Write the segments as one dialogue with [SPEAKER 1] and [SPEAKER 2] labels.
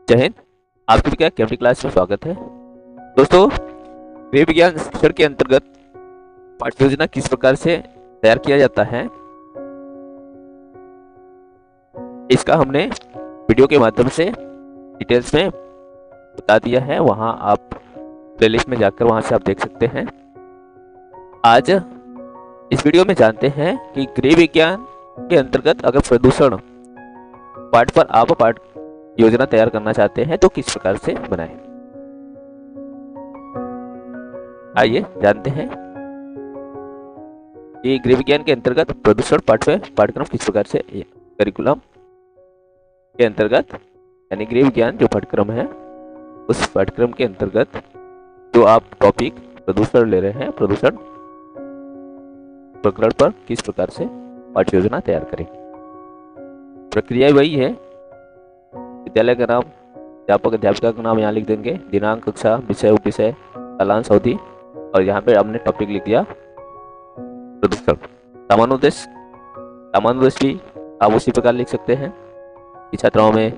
[SPEAKER 1] जय हिंद। आप सभी का केमिस्ट्री क्लास में स्वागत है। दोस्तों, गृह विज्ञान शिक्षण के अंतर्गत पाठ्य योजना किस प्रकार से तैयार किया जाता है, इसका हमने वीडियो के माध्यम से डिटेल्स में बता दिया है। वहां आप प्लेलिस्ट में जाकर वहां से आप देख सकते हैं। आज इस वीडियो में जानते हैं कि गृह विज्ञान के अंतर्गत अगर प्रदूषण पाठ पर आप पाठ योजना तैयार करना चाहते हैं तो किस प्रकार से बनाएं। आइए जानते हैं कि गृह विज्ञान के अंतर्गत प्रदूषण पाठ्यक्रम किस प्रकार से करिकुलम के अंतर्गत, यानी गृह विज्ञान जो पाठ्यक्रम है उस पाठ्यक्रम के अंतर्गत जो आप टॉपिक प्रदूषण ले रहे हैं, प्रदूषण प्रकरण पर किस प्रकार से पाठ्य योजना तैयार करें। प्रक्रिया वही है। विद्यालय का नाम, अध्यापक अध्यापिका का नाम यहाँ लिख देंगे, दिनांक, कक्षा, विषय, उपविषय, कालांश, अवधि, और यहाँ पे हमने टॉपिक लिख दिया प्रदूषण। सामान्य उद्देश्य भी आप उसी प्रकार लिख सकते हैं कि छात्राओं में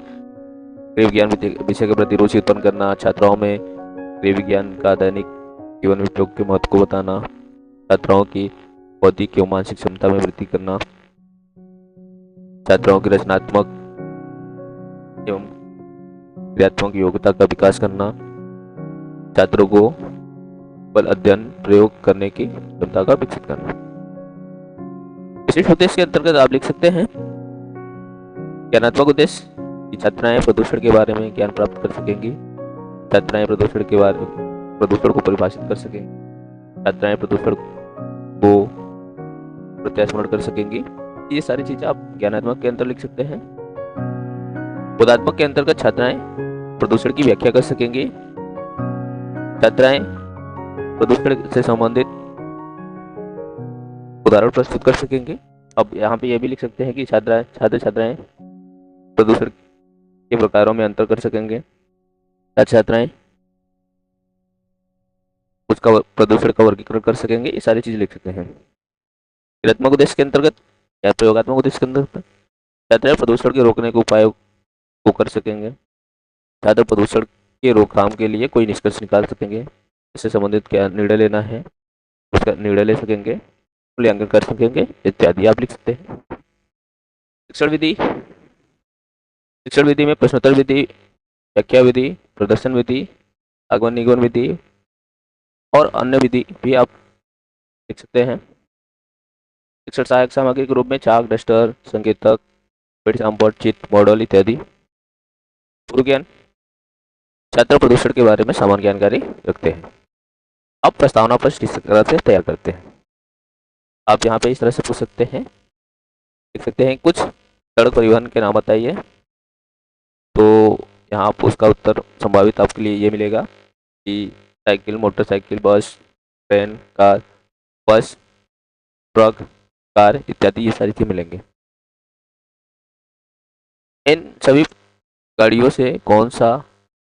[SPEAKER 1] गृह विज्ञान विषय के प्रति रुचि उत्पन्न करना, छात्राओं में गृह विज्ञान का दैनिक जीवन में उपयोग के महत्व को बताना, छात्राओं की बौद्धिक एवं मानसिक क्षमता में वृद्धि करना, छात्राओं की रचनात्मक एवं क्रियात्मक योग्यता का विकास करना, छात्रों को बल अध्ययन प्रयोग करने की क्षमता का विकसित करना। विशिष्ट उद्देश्य के अंतर्गत आप लिख सकते हैं ज्ञानात्मक उद्देश्य कि छात्राएं प्रदूषण के बारे में ज्ञान प्राप्त कर सकेंगी, छात्राएं प्रदूषण को परिभाषित कर सकेंगी, छात्राएं प्रदूषण को प्रत्यास्मरण कर सकेंगी। ये सारी चीजें आप ज्ञानात्मक के अंतर लिख सकते हैं। बोधात्मक के अंतर्गत छात्राएं प्रदूषण की व्याख्या कर सकेंगी, छात्राएं प्रदूषण से संबंधित उदाहरण प्रस्तुत कर सकेंगे। अब यहाँ पे ये भी लिख सकते हैं कि छात्र छात्राएं प्रदूषण के प्रकारों में अंतर कर सकेंगे, छात्राएं उसका प्रदूषण का वर्गीकरण कर सकेंगे। ये सारी चीजें लिख सकते हैं। क्रियात्मक उद्देश्य के अंतर्गत या प्रयोगात्मक उद्देश्य के अंतर्गत छात्राएं प्रदूषण के रोकने के उपायों को कर सकेंगे, छात्र प्रदूषण के रोकथाम के लिए कोई निष्कर्ष निकाल सकेंगे, इससे संबंधित क्या निर्णय लेना है उसका निर्णय ले सकेंगे, मूल्यांकन कर सकेंगे इत्यादि आप लिख सकते हैं। शिक्षण विधि में प्रश्नोत्तर विधि, व्याख्या विधि, प्रदर्शन विधि, आगमन निगमन विधि और अन्य विधि भी आप लिख सकते हैं। शिक्षण सहायक सामग्री के रूप में चाक, डस्टर, संकेतक, चित्र, मॉडल इत्यादि। पूर्व ज्ञान, छात्र प्रदूषण के बारे में सामान्य जानकारी रखते हैं। अब प्रस्तावना प्रश्न इस तरह से तैयार करते हैं। आप यहाँ पे इस तरह से पूछ सकते हैं, लिख सकते हैं कुछ सड़क परिवहन के नाम बताइए। तो यहाँ आप उसका उत्तर संभावित आपके लिए ये मिलेगा कि साइकिल, मोटरसाइकिल, बस, ट्रेन, कार, बस, ट्रक, कार इत्यादि ये सारी चीजें मिलेंगे। इन सभी गाड़ियों से कौन सा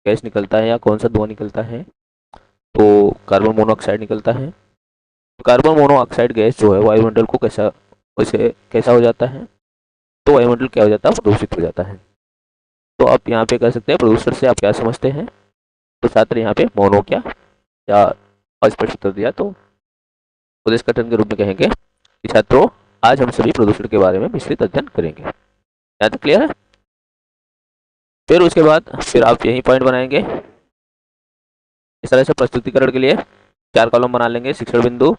[SPEAKER 1] गैस निकलता है या कौन सा धुआं निकलता है? तो कार्बन मोनोऑक्साइड निकलता है। तो कार्बन मोनोऑक्साइड गैस जो है वायुमंडल को कैसा हो जाता है? तो वायुमंडल क्या हो जाता है? प्रदूषित हो जाता है। तो आप यहाँ पे कह सकते हैं प्रदूषण से आप क्या समझते हैं? तो छात्र यहाँ पे मोनो क्या या अस्पष्ट उत्तर दिया, तो उद्देश्य कथन के रूप में कहेंगे कि छात्रों आज हम सभी प्रदूषण के बारे में विस्तृत अध्ययन करेंगे। यहाँ तक क्लियर है? फिर उसके बाद आप यही पॉइंट बनाएंगे। इस तरह से प्रस्तुतिकरण के लिए 4 कॉलम बना लेंगे। शिक्षण बिंदु,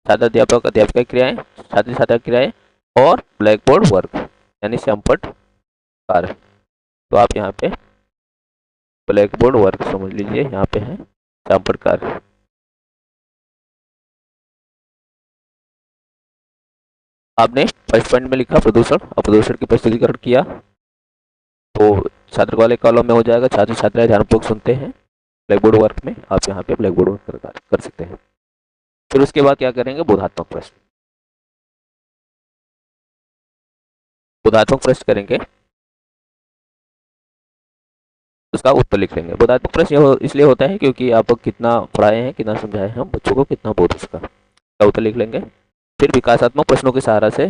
[SPEAKER 1] छात्र अध्यापक अध्यापिका क्रियाएं, छात्र छात्रा क्रियाएं और ब्लैक बोर्ड वर्क यानी श्यामपट्ट कार्य। तो आप यहाँ पे ब्लैक बोर्ड वर्क समझ लीजिए, यहाँ पे है श्यामपट्ट कार्य। आपने फर्स्ट पॉइंट में लिखा प्रदूषण और प्रदूषण की प्रस्तुतिकरण किया, तो छात्र वाले कॉलम में हो जाएगा छात्र छात्राएं ध्यानपूर्वक सुनते हैं। ब्लैक बोर्ड वर्क में आप यहाँ पे ब्लैक बोर्ड वर्क कर सकते हैं। फिर उसके बाद क्या करेंगे? बोधात्मक प्रश्न। बोधात्मक प्रश्न करेंगे, उसका उत्तर लिख लेंगे। बोधात्मक प्रश्न इसलिए होता है क्योंकि आप कितना पढ़ाए हैं, कितना समझाए हैं, हम बच्चों को कितना बोध उसका उत्तर लिख लेंगे। फिर विकासात्मक प्रश्नों के सहारा से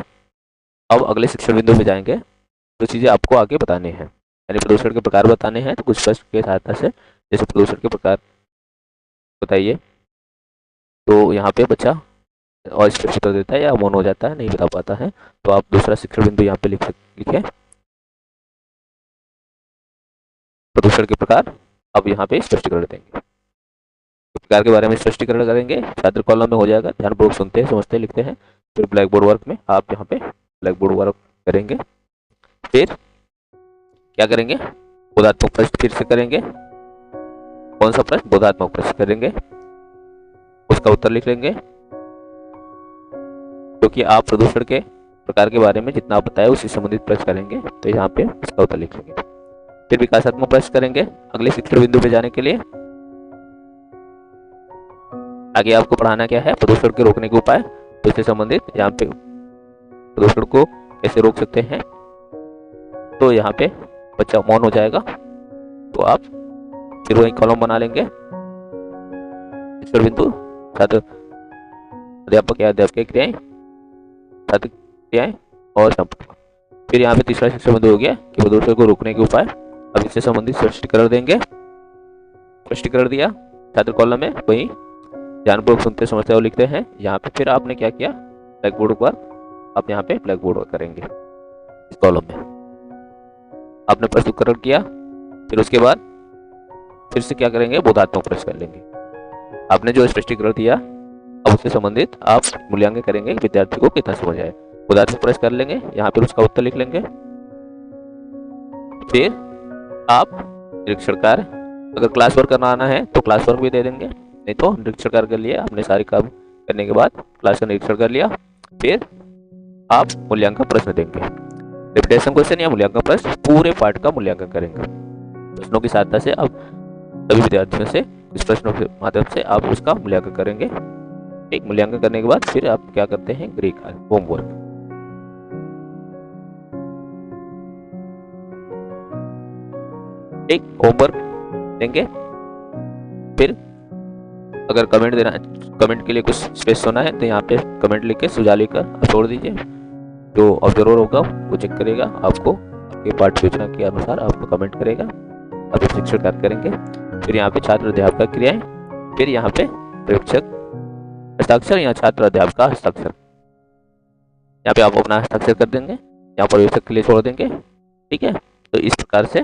[SPEAKER 1] अब अगले शिक्षण बिंदु में जाएंगे, जो चीजें आपको आगे बतानी है। यानी प्रदूषण के प्रकार बताने हैं तो कुछ प्रश्न की सहायता से, जैसे प्रदूषण के प्रकार बताइए, तो यहाँ पे बच्चा और स्पष्ट उत्तर देता है या मौन हो जाता है, नहीं बता पाता है, तो आप दूसरा शिक्षण बिंदु यहाँ पे लिखे प्रदूषण के प्रकार। अब यहाँ पे स्पष्टीकरण देंगे, प्रकार के बारे में स्पष्टीकरण करेंगे। छात्र कॉलम में हो जाएगा, ध्यानपूर्वक सुनते हैं, समझते हैं, लिखते हैं। फिर ब्लैक बोर्ड वर्क में आप यहाँ पे ब्लैक बोर्ड वर्क करेंगे। फिर क्या करेंगे, बोधात्मक प्रश्न फिर से करेंगे। कौन सा प्रश्न, बोधात्मक प्रश्न करेंगे, उसका उत्तर लिख लेंगे, क्योंकि आप प्रदूषण के प्रकार के बारे में जितना आप बताए उसी संबंधित प्रश्न करेंगे, तो यहाँ पे उसका उत्तर लिख लेंगे। फिर विकासात्मक प्रश्न करेंगे अगले शिक्षण बिंदु पे जाने के लिए। आगे आपको पढ़ाना क्या है, प्रदूषण के रोकने के उपाय, तो इससे संबंधित यहाँ पे प्रदूषण को कैसे रोक सकते हैं, तो यहाँ पे बच्चा मौन हो जाएगा, तो आप फिर वही कॉलम बना लेंगे। शिक्षण बिंदु, छात्र अध्यापक या अध्यापक क्रियाएं, छात्र क्रियाएं और संपर्क। फिर यहाँ पे तीसरा शिक्षण बिंदु हो गया कि प्रदूषण को रोकने के उपाय। अब इससे संबंधित स्पष्टीकरण देंगे। स्पष्टीकरण दिया, छात्र कॉलम में वही ध्यानपूर्वक सुनते समझते और लिखते हैं। यहाँ पे फिर आपने क्या किया, ब्लैक बोर्ड पर आप यहाँ पे ब्लैक बोर्ड करेंगे, इस कॉलम में आपने प्रस्तुतिकरण किया। फिर उसके बाद फिर से क्या करेंगे, बोधात्मक प्रश्न कर लेंगे। आपने जो स्पष्टीकरण दिया अब उससे संबंधित आप मूल्यांकन करेंगे विद्यार्थी को कितना समझ आए। बोधात्मक प्रश्न कर लेंगे, यहाँ पर उसका उत्तर लिख लेंगे। फिर आप निरीक्षण कार्य, अगर क्लास वर्क करना है तो क्लास वर्क भी दे देंगे, नहीं तो निरीक्षण कार्य कर लिया आपने, सारे काम करने के बाद क्लास का निरीक्षण कर लिया। फिर आप मूल्यांकन प्रश्न देंगे, रिपीटेशन क्वेश्चन या मूल्यांकन प्रश्न, पूरे पाठ का मूल्यांकन करेंगे। प्रश्नों की सहायता से आप सभी विद्यार्थियों से इस प्रश्नों के माध्यम से आप उसका मूल्यांकन करेंगे। एक मूल्यांकन करने के बाद फिर आप क्या करते हैं, गृह कार्य, होमवर्क। एक होमवर्क देंगे। फिर अगर कमेंट देना, कमेंट के लिए कुछ स्पेस होना है तो यहाँ पे कमेंट लिख के सुझाव लेकर आप छोड़ दीजिए। जो ऑब्जर्वर होगा वो चेक करेगा, आपको आपके पाठ्य योजना के अनुसार आपको कमेंट करेगा, आप शिक्षण कार्य करेंगे। फिर यहाँ पे छात्र अध्यापक क्रियाएं, फिर यहाँ पे पर्यवेक्षक हस्ताक्षर या छात्र अध्यापक का हस्ताक्षर, यहाँ पे आप अपना हस्ताक्षर कर देंगे, यहाँ पर्यवेक्षक के लिए छोड़ देंगे। ठीक है, तो इस प्रकार से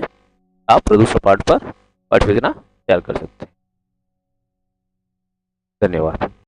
[SPEAKER 1] आप प्रदूषण पाठ पर पाठ्य योजना तैयार कर सकते हैं। धन्यवाद।